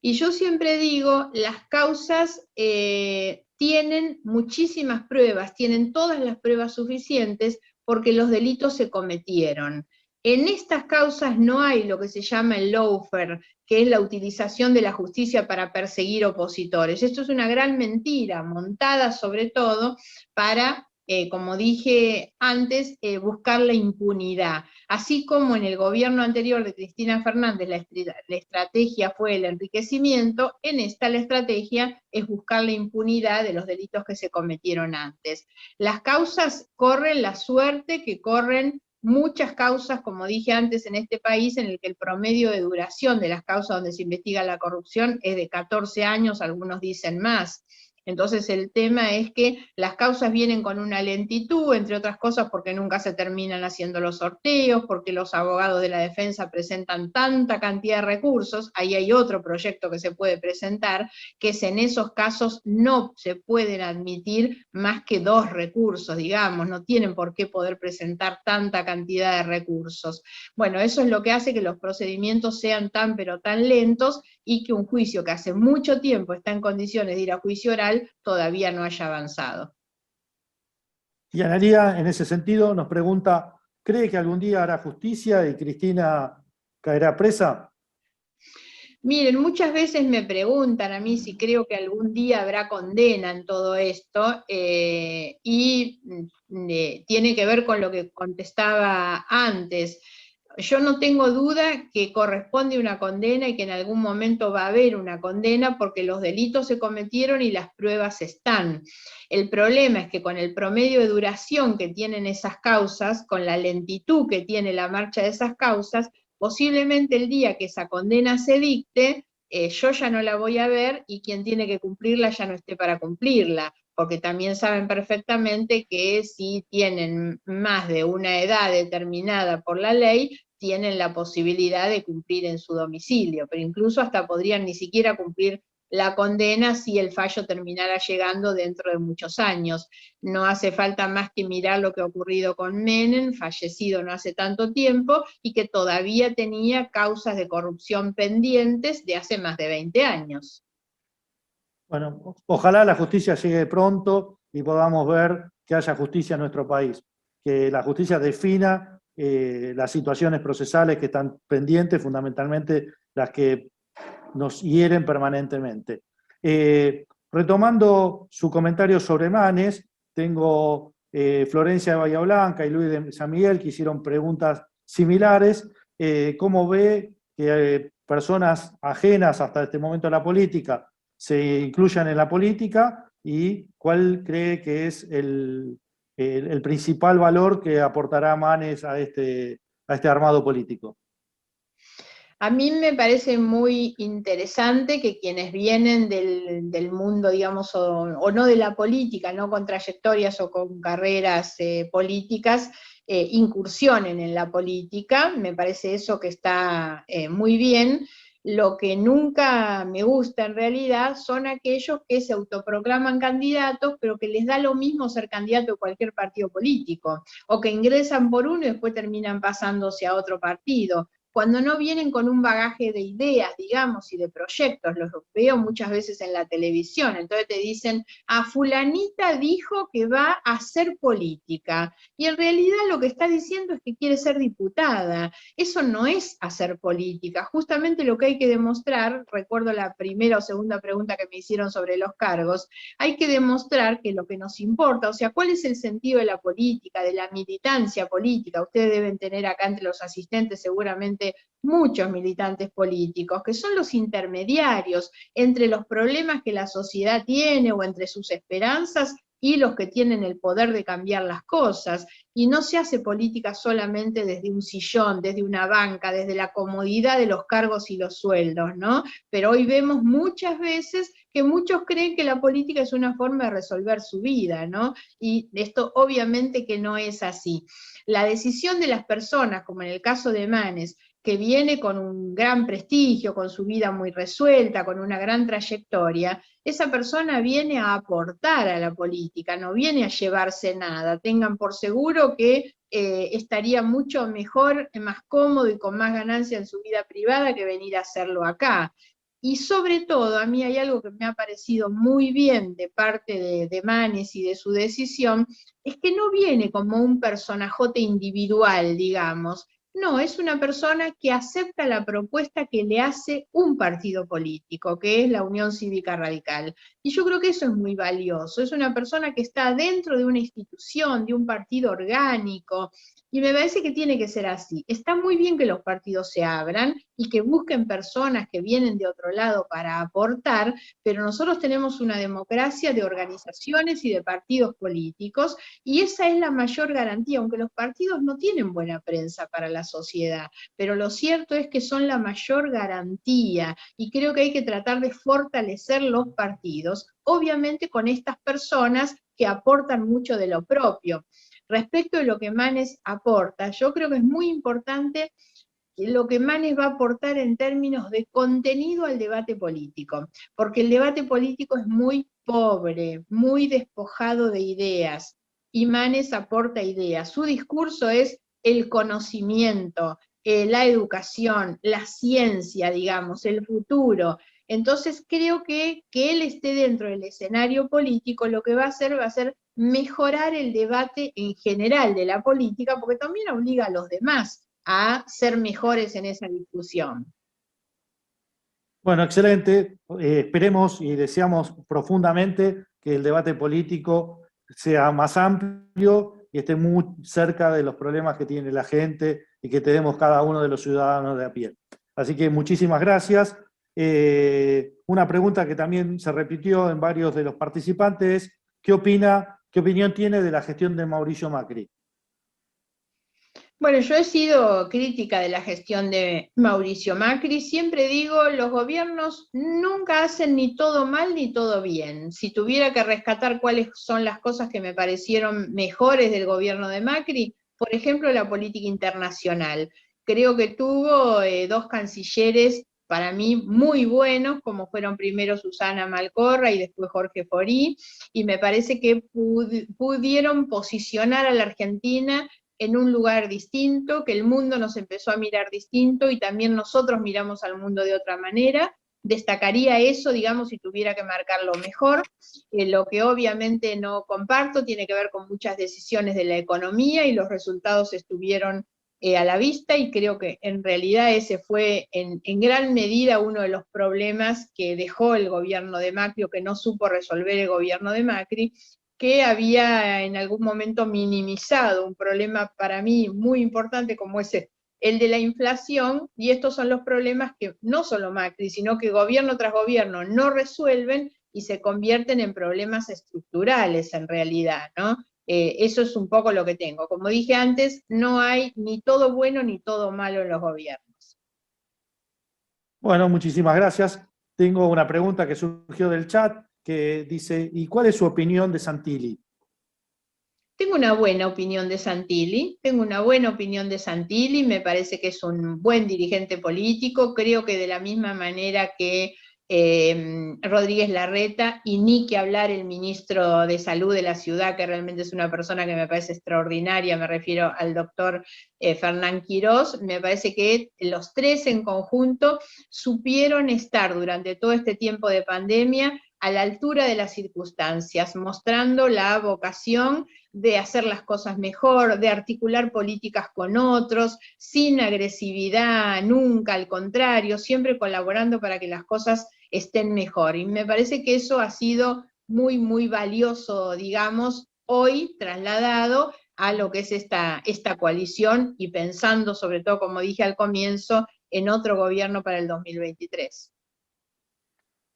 Y yo siempre digo, las causas tienen muchísimas pruebas, tienen todas las pruebas suficientes porque los delitos se cometieron. En estas causas no hay lo que se llama el lawfare, que es la utilización de la justicia para perseguir opositores. Esto es una gran mentira, montada sobre todo para, como dije antes, buscar la impunidad. Así como en el gobierno anterior de Cristina Fernández la estrategia fue el enriquecimiento, en esta la estrategia es buscar la impunidad de los delitos que se cometieron antes. Las causas corren la suerte que corren muchas causas, como dije antes, en este país, en el que el promedio de duración de las causas donde se investiga la corrupción es de 14 años, algunos dicen más. Entonces el tema es que las causas vienen con una lentitud, entre otras cosas porque nunca se terminan haciendo los sorteos, porque los abogados de la defensa presentan tanta cantidad de recursos. Ahí hay otro proyecto que se puede presentar, que es en esos casos no se pueden admitir más que 2 recursos, digamos, no tienen por qué poder presentar tanta cantidad de recursos. Bueno, eso es lo que hace que los procedimientos sean tan pero tan lentos, y que un juicio que hace mucho tiempo está en condiciones de ir a juicio oral todavía no haya avanzado. Y Analía, en ese sentido, nos pregunta, ¿cree que algún día hará justicia y Cristina caerá presa? Miren, muchas veces me preguntan a mí si creo que algún día habrá condena en todo esto, tiene que ver con lo que contestaba antes. Yo no tengo duda que corresponde una condena y que en algún momento va a haber una condena porque los delitos se cometieron y las pruebas están. El problema es que con el promedio de duración que tienen esas causas, con la lentitud que tiene la marcha de esas causas, posiblemente el día que esa condena se dicte, yo ya no la voy a ver y quien tiene que cumplirla ya no esté para cumplirla, porque también saben perfectamente que si tienen más de una edad determinada por la ley, tienen la posibilidad de cumplir en su domicilio, pero incluso hasta podrían ni siquiera cumplir la condena si el fallo terminara llegando dentro de muchos años. No hace falta más que mirar lo que ha ocurrido con Menem, fallecido no hace tanto tiempo, y que todavía tenía causas de corrupción pendientes de hace más de 20 años. Bueno, ojalá la justicia llegue pronto y podamos ver que haya justicia en nuestro país, que la justicia defina las situaciones procesales que están pendientes, fundamentalmente las que nos hieren permanentemente. Retomando su comentario sobre Manes, tengo Florencia de Bahía Blanca y Luis de San Miguel que hicieron preguntas similares. ¿Cómo ve que personas ajenas hasta este momento a la política se incluyan en la política y cuál cree que es el principal valor que aportará Manes a este armado político? A mí me parece muy interesante que quienes vienen del mundo, digamos, o no de la política, no con trayectorias o con carreras políticas, incursionen en la política. Me parece eso que está muy bien. Lo que nunca me gusta en realidad son aquellos que se autoproclaman candidatos, pero que les da lo mismo ser candidato de cualquier partido político, o que ingresan por uno y después terminan pasándose a otro partido, cuando no vienen con un bagaje de ideas, digamos, y de proyectos. Los veo muchas veces en la televisión, entonces te dicen, fulanita dijo que va a hacer política, y en realidad lo que está diciendo es que quiere ser diputada. Eso no es hacer política. Justamente lo que hay que demostrar, recuerdo la primera o segunda pregunta que me hicieron sobre los cargos, hay que demostrar que lo que nos importa, o sea, cuál es el sentido de la política, de la militancia política. Ustedes deben tener acá entre los asistentes seguramente muchos militantes políticos, que son los intermediarios entre los problemas que la sociedad tiene o entre sus esperanzas y los que tienen el poder de cambiar las cosas. Y no se hace política solamente desde un sillón, desde una banca, desde la comodidad de los cargos y los sueldos, ¿no? Pero hoy vemos muchas veces que muchos creen que la política es una forma de resolver su vida, ¿no? Y esto obviamente que no es así. La decisión de las personas, como en el caso de Manes, que viene con un gran prestigio, con su vida muy resuelta, con una gran trayectoria, esa persona viene a aportar a la política, no viene a llevarse nada. Tengan por seguro que estaría mucho mejor, más cómodo y con más ganancia en su vida privada que venir a hacerlo acá. Y sobre todo, a mí hay algo que me ha parecido muy bien de parte de Manes y de su decisión, es que no viene como un personajote individual, digamos. No, es una persona que acepta la propuesta que le hace un partido político, que es la Unión Cívica Radical. Y yo creo que eso es muy valioso. Es una persona que está dentro de una institución, de un partido orgánico, y me parece que tiene que ser así. Está muy bien que los partidos se abran y que busquen personas que vienen de otro lado para aportar, pero nosotros tenemos una democracia de organizaciones y de partidos políticos, y esa es la mayor garantía, aunque los partidos no tienen buena prensa para la sociedad, pero lo cierto es que son la mayor garantía, y creo que hay que tratar de fortalecer los partidos, obviamente con estas personas que aportan mucho de lo propio. Respecto de lo que Manes aporta, yo creo que es muy importante lo que Manes va a aportar en términos de contenido al debate político, porque el debate político es muy pobre, muy despojado de ideas, y Manes aporta ideas. Su discurso es el conocimiento, la educación, la ciencia, digamos, el futuro. Entonces creo que él esté dentro del escenario político, lo que va a ser mejorar el debate en general de la política, porque también obliga a los demás a ser mejores en esa discusión. Bueno, excelente. Esperemos y deseamos profundamente que el debate político sea más amplio y esté muy cerca de los problemas que tiene la gente y que tenemos cada uno de los ciudadanos de a pie. Así que muchísimas gracias. Una pregunta que también se repitió en varios de los participantes es, ¿qué opinión tiene de la gestión de Mauricio Macri? Bueno, yo he sido crítica de la gestión de Mauricio Macri. Siempre digo, los gobiernos nunca hacen ni todo mal ni todo bien. Si tuviera que rescatar cuáles son las cosas que me parecieron mejores del gobierno de Macri, por ejemplo, la política internacional. Creo que tuvo dos cancilleres para mí muy buenos, como fueron primero Susana Malcorra y después Jorge Forí, y me parece que pudieron posicionar a la Argentina en un lugar distinto, que el mundo nos empezó a mirar distinto y también nosotros miramos al mundo de otra manera. Destacaría eso, digamos, si tuviera que marcarlo mejor. Lo que obviamente no comparto tiene que ver con muchas decisiones de la economía y los resultados estuvieron a la vista, y creo que en realidad ese fue en gran medida uno de los problemas que dejó el gobierno de Macri, o que no supo resolver el gobierno de Macri, que había en algún momento minimizado un problema para mí muy importante como es el de la inflación, y estos son los problemas que no solo Macri, sino que gobierno tras gobierno no resuelven y se convierten en problemas estructurales en realidad, ¿no? Eso es un poco lo que tengo. Como dije antes, no hay ni todo bueno ni todo malo en los gobiernos. Bueno, muchísimas gracias. Tengo una pregunta que surgió del chat que dice, ¿y cuál es su opinión de Santilli? Tengo una buena opinión de Santilli, me parece que es un buen dirigente político, creo que de la misma manera que Rodríguez Larreta, y ni que hablar el ministro de Salud de la ciudad, que realmente es una persona que me parece extraordinaria, me refiero al doctor Fernán Quirós. Me parece que los tres en conjunto supieron estar durante todo este tiempo de pandemia a la altura de las circunstancias, mostrando la vocación de hacer las cosas mejor, de articular políticas con otros, sin agresividad nunca, al contrario, siempre colaborando para que las cosas estén mejor. Y me parece que eso ha sido muy, muy valioso, digamos, hoy trasladado a lo que es esta coalición, y pensando sobre todo, como dije al comienzo, en otro gobierno para el 2023.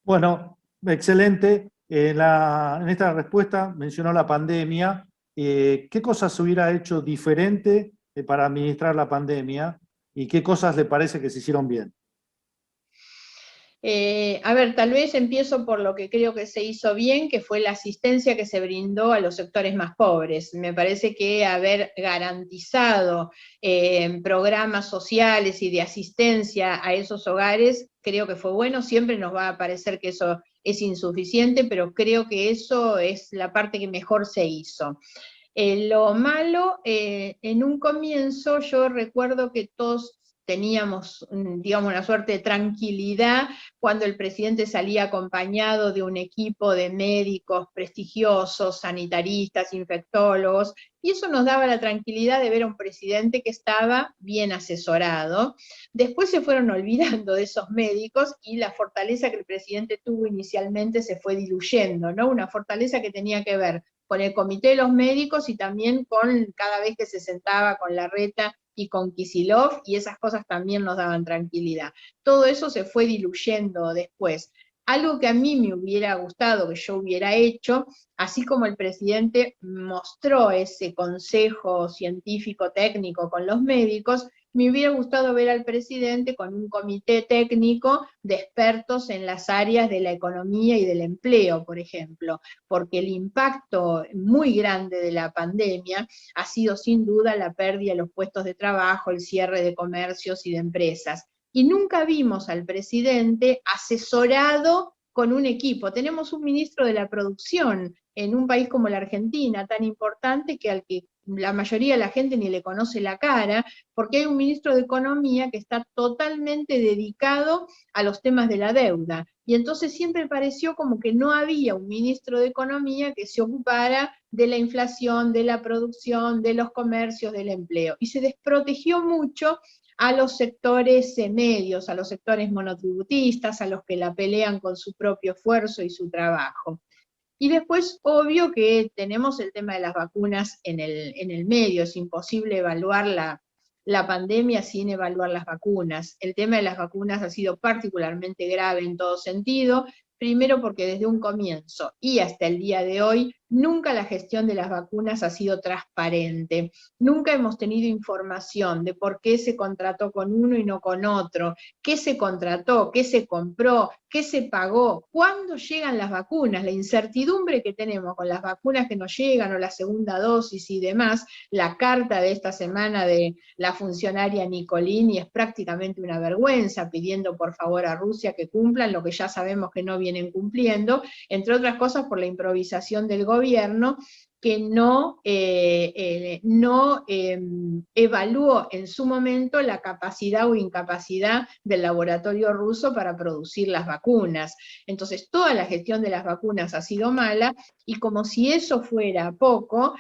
Bueno, excelente. En esta respuesta mencionó la pandemia. ¿Qué cosas se hubiera hecho diferente para administrar la pandemia y qué cosas le parece que se hicieron bien? A ver, tal vez empiezo por lo que creo que se hizo bien, que fue la asistencia que se brindó a los sectores más pobres. Me parece que haber garantizado programas sociales y de asistencia a esos hogares, creo que fue bueno. Siempre nos va a parecer que eso es insuficiente, pero creo que eso es la parte que mejor se hizo. Lo malo, en un comienzo yo recuerdo que todos teníamos, digamos, una suerte de tranquilidad cuando el presidente salía acompañado de un equipo de médicos prestigiosos, sanitaristas, infectólogos, y eso nos daba la tranquilidad de ver a un presidente que estaba bien asesorado. Después se fueron olvidando de esos médicos y la fortaleza que el presidente tuvo inicialmente se fue diluyendo, ¿no? Una fortaleza que tenía que ver con el comité de los médicos y también con cada vez que se sentaba con Larreta y con Kicillof, y esas cosas también nos daban tranquilidad. Todo eso se fue diluyendo después. Algo que a mí me hubiera gustado que yo hubiera hecho, así como el presidente mostró ese consejo científico técnico con los médicos, me hubiera gustado ver al presidente con un comité técnico de expertos en las áreas de la economía y del empleo, por ejemplo, porque el impacto muy grande de la pandemia ha sido sin duda la pérdida de los puestos de trabajo, el cierre de comercios y de empresas. Y nunca vimos al presidente asesorado con un equipo. Tenemos un ministro de la producción en un país como la Argentina, tan importante, que al que la mayoría de la gente ni le conoce la cara, porque hay un ministro de Economía que está totalmente dedicado a los temas de la deuda. Y entonces siempre pareció como que no había un ministro de Economía que se ocupara de la inflación, de la producción, de los comercios, del empleo. Y se desprotegió mucho a los sectores medios, a los sectores monotributistas, a los que la pelean con su propio esfuerzo y su trabajo. Y después, obvio que tenemos el tema de las vacunas en el medio, es imposible evaluar la pandemia sin evaluar las vacunas. El tema de las vacunas ha sido particularmente grave en todo sentido, primero porque desde un comienzo y hasta el día de hoy, nunca la gestión de las vacunas ha sido transparente, nunca hemos tenido información de por qué se contrató con uno y no con otro, qué se contrató, qué se compró, qué se pagó, cuándo llegan las vacunas, la incertidumbre que tenemos con las vacunas que nos llegan o la segunda dosis y demás, la carta de esta semana de la funcionaria Nicolini es prácticamente una vergüenza, pidiendo por favor a Rusia que cumplan lo que ya sabemos que no vienen cumpliendo, entre otras cosas por la improvisación del gobierno, que no evaluó en su momento la capacidad o incapacidad del laboratorio ruso para producir las vacunas. Entonces, toda la gestión de las vacunas ha sido mala, y como si eso fuera poco,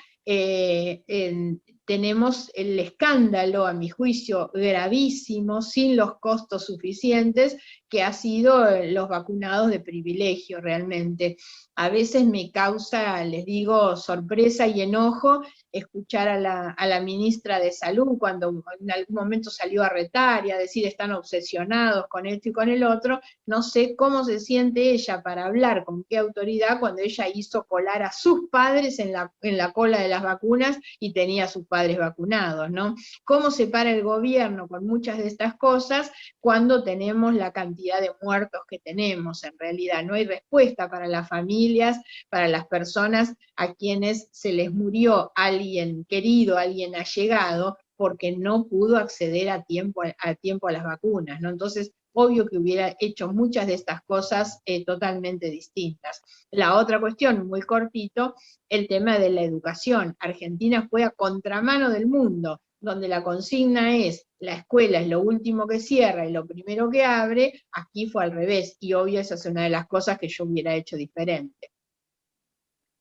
tenemos el escándalo, a mi juicio, gravísimo, sin los costos suficientes, que ha sido los vacunados de privilegio realmente. A veces me causa, les digo, sorpresa y enojo escuchar a la ministra de Salud cuando en algún momento salió a retar y a decir están obsesionados con esto y con el otro. No sé cómo se siente ella para hablar, con qué autoridad, cuando ella hizo colar a sus padres en la cola de las vacunas y tenía a sus padres vacunados, ¿no? ¿Cómo se para el gobierno con muchas de estas cosas cuando tenemos la cantidad de muertos que tenemos? En realidad no hay respuesta para las familias, para las personas a quienes se les murió alguien querido, alguien allegado, porque no pudo acceder a tiempo a las vacunas, ¿no? Entonces, obvio que hubiera hecho muchas de estas cosas totalmente distintas. La otra cuestión, muy cortito, el tema de la educación. Argentina fue a contramano del mundo, donde la consigna es, la escuela es lo último que cierra y lo primero que abre. Aquí fue al revés, y obvio esa es una de las cosas que yo hubiera hecho diferente.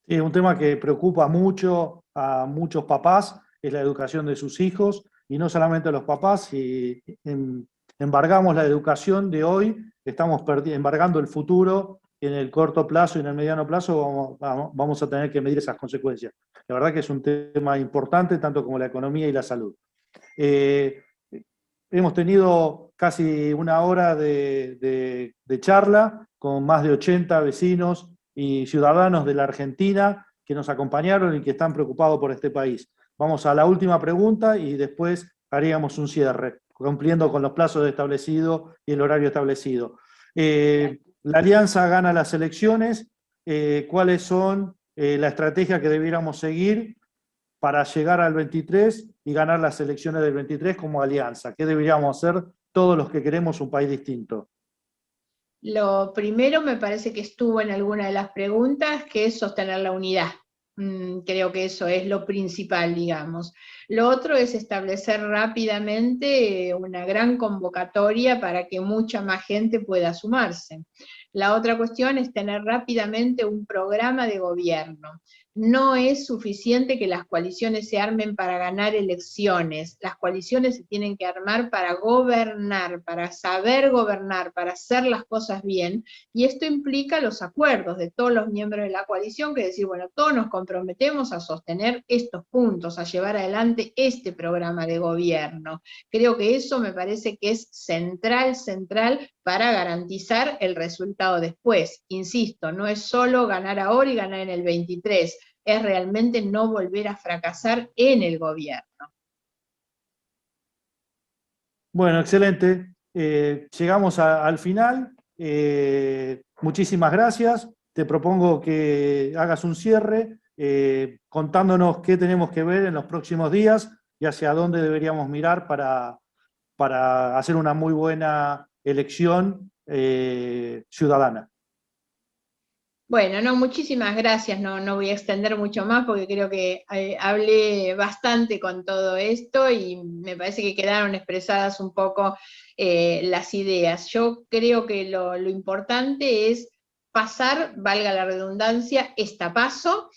Sí, un tema que preocupa mucho a muchos papás es la educación de sus hijos, y no solamente a los papás. Si embargamos la educación de hoy, estamos embargando el futuro, y en el corto plazo y en el mediano plazo vamos a tener que medir esas consecuencias. La verdad que es un tema importante, tanto como la economía y la salud. Hemos tenido casi una hora de charla con más de 80 vecinos y ciudadanos de la Argentina que nos acompañaron y que están preocupados por este país. Vamos a la última pregunta y después haríamos un cierre, cumpliendo con los plazos establecidos y el horario establecido. La Alianza gana las elecciones. ¿Cuáles son la estrategia que debiéramos seguir para llegar al 23 y ganar las elecciones del 23 como alianza? ¿Qué deberíamos hacer todos los que queremos un país distinto? Lo primero me parece que estuvo en alguna de las preguntas, que es sostener la unidad. Creo que eso es lo principal, digamos. Lo otro es establecer rápidamente una gran convocatoria para que mucha más gente pueda sumarse. La otra cuestión es tener rápidamente un programa de gobierno. No es suficiente que las coaliciones se armen para ganar elecciones. Las coaliciones se tienen que armar para gobernar, para saber gobernar, para hacer las cosas bien, y esto implica los acuerdos de todos los miembros de la coalición, que decir, bueno, todos nos comprometemos a sostener estos puntos, a llevar adelante este programa de gobierno. Creo que eso me parece que es central para garantizar el resultado después. Insisto, no es solo ganar ahora y ganar en el 23, es realmente no volver a fracasar en el gobierno. Bueno, excelente. Llegamos al final. Muchísimas gracias. Te propongo que hagas un cierre contándonos qué tenemos que ver en los próximos días y hacia dónde deberíamos mirar para hacer una muy buena elección ciudadana. Bueno, no, muchísimas gracias, no voy a extender mucho más porque creo que hablé bastante con todo esto y me parece que quedaron expresadas un poco las ideas. Yo creo que lo importante es pasar, valga la redundancia, esta paso,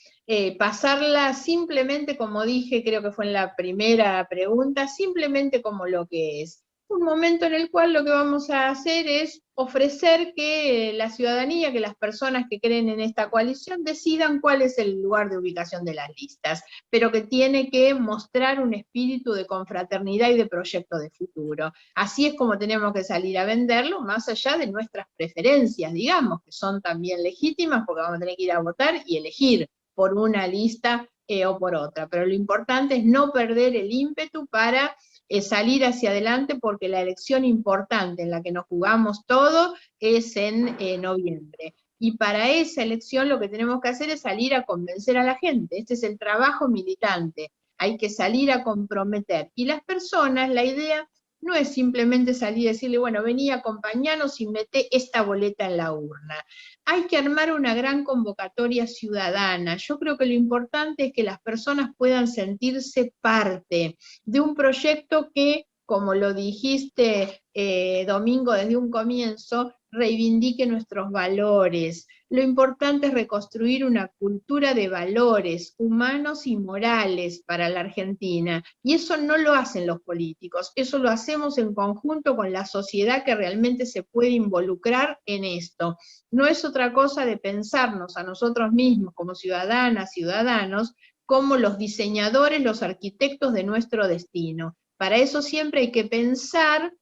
pasarla simplemente, como dije, creo que fue en la primera pregunta, simplemente como lo que es. Un momento en el cual lo que vamos a hacer es ofrecer que la ciudadanía, que las personas que creen en esta coalición decidan cuál es el lugar de ubicación de las listas, pero que tiene que mostrar un espíritu de confraternidad y de proyecto de futuro. Así es como tenemos que salir a venderlo, más allá de nuestras preferencias, digamos, que son también legítimas, porque vamos a tener que ir a votar y elegir por una lista o por otra. Pero lo importante es no perder el ímpetu para salir hacia adelante, porque la elección importante en la que nos jugamos todo es en noviembre. Y para esa elección lo que tenemos que hacer es salir a convencer a la gente. Este es el trabajo militante. Hay que salir a comprometer. Y las personas, la idea no es simplemente salir y decirle, bueno, vení, acompañanos y mete esta boleta en la urna. Hay que armar una gran convocatoria ciudadana. Yo creo que lo importante es que las personas puedan sentirse parte de un proyecto que, como lo dijiste, Domingo, desde un comienzo, reivindique nuestros valores. Lo importante es reconstruir una cultura de valores humanos y morales para la Argentina. Y eso no lo hacen los políticos, eso lo hacemos en conjunto con la sociedad que realmente se puede involucrar en esto. No es otra cosa de pensarnos a nosotros mismos como ciudadanas, ciudadanos, como los diseñadores, los arquitectos de nuestro destino. Para eso siempre hay que pensar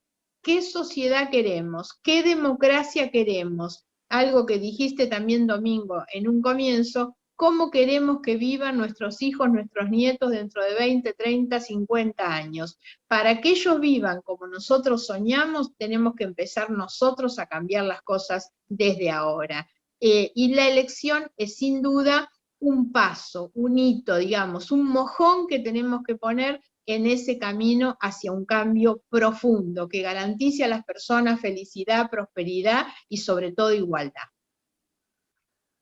qué sociedad queremos, qué democracia queremos. Algo que dijiste también, Domingo, en un comienzo, cómo queremos que vivan nuestros hijos, nuestros nietos dentro de 20, 30, 50 años. Para que ellos vivan como nosotros soñamos, tenemos que empezar nosotros a cambiar las cosas desde ahora. Y la elección es sin duda un paso, un hito, digamos, un mojón que tenemos que poner en ese camino hacia un cambio profundo que garantice a las personas felicidad, prosperidad y sobre todo igualdad.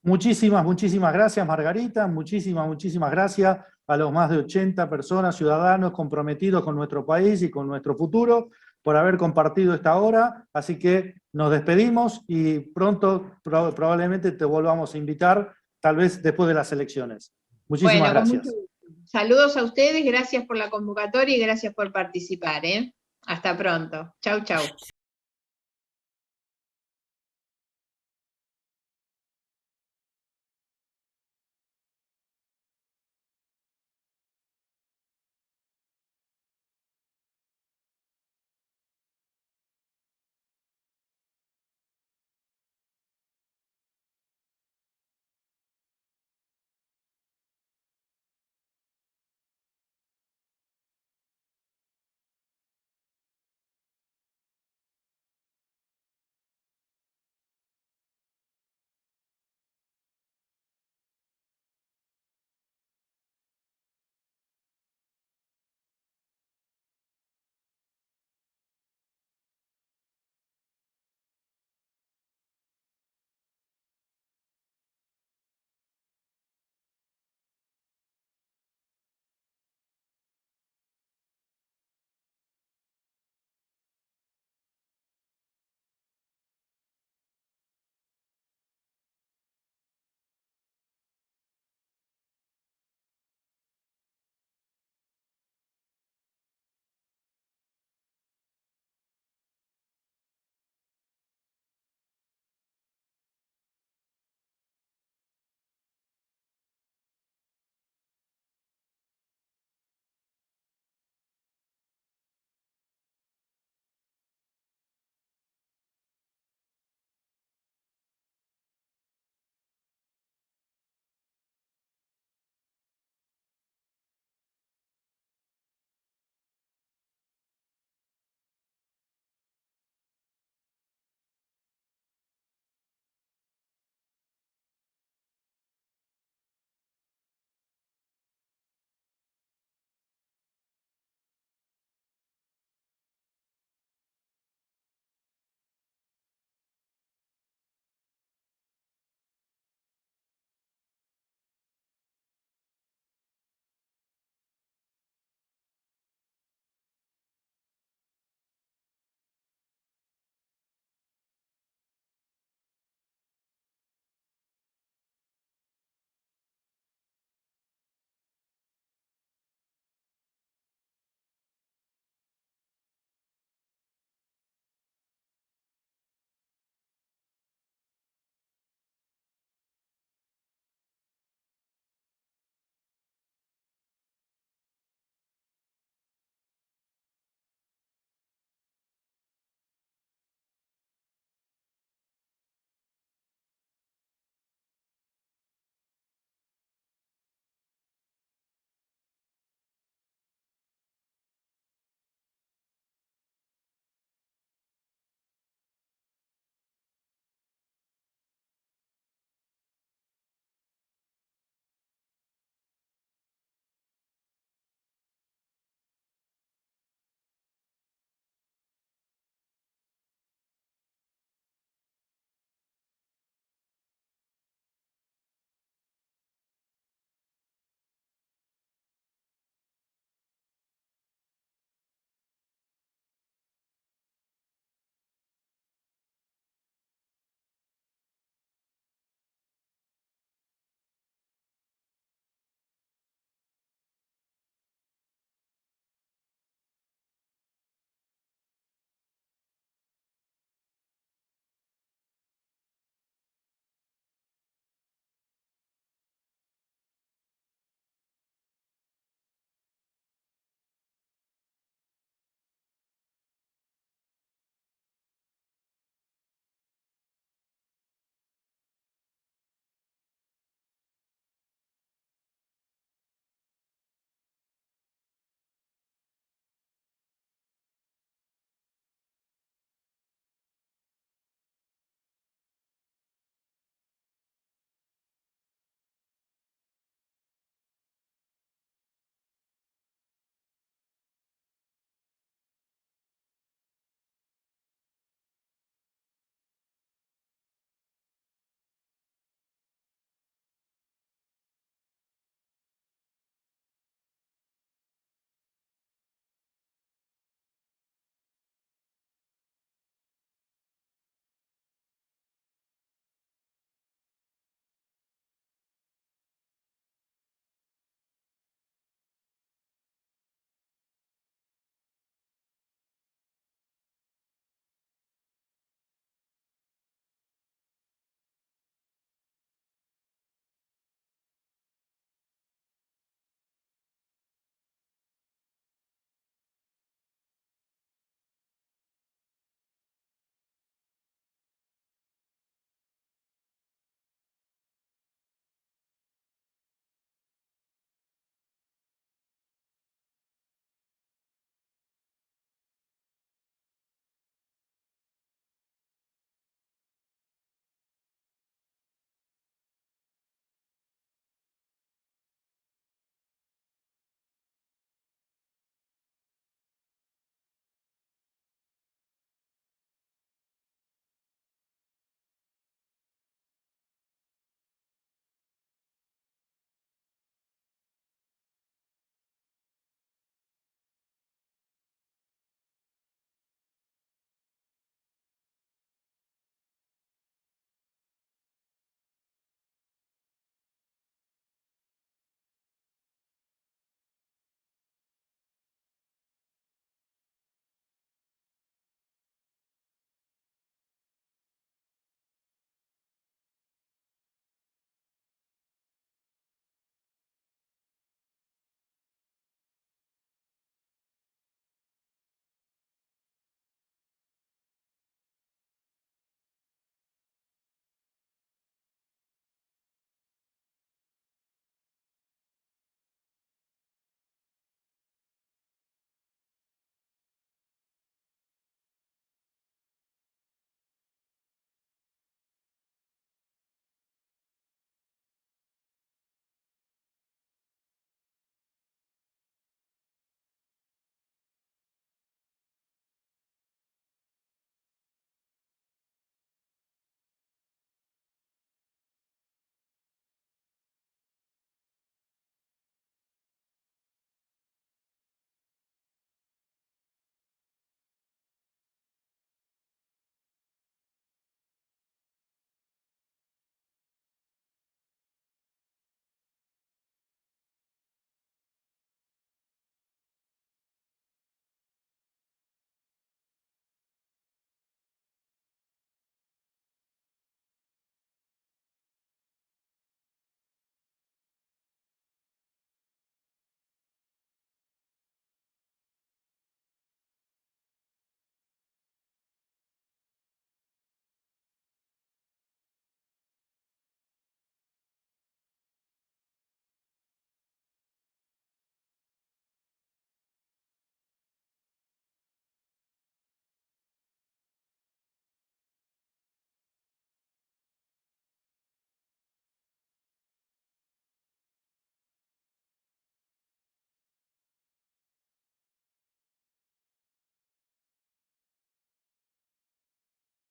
Muchísimas gracias, Margarita. Muchísimas gracias a los más de 80 personas, ciudadanos comprometidos con nuestro país y con nuestro futuro por haber compartido esta hora. Así que nos despedimos y pronto probablemente te volvamos a invitar, tal vez después de las elecciones. Muchísimas gracias. Saludos a ustedes, gracias por la convocatoria y gracias por participar. Hasta pronto. Chau, chau.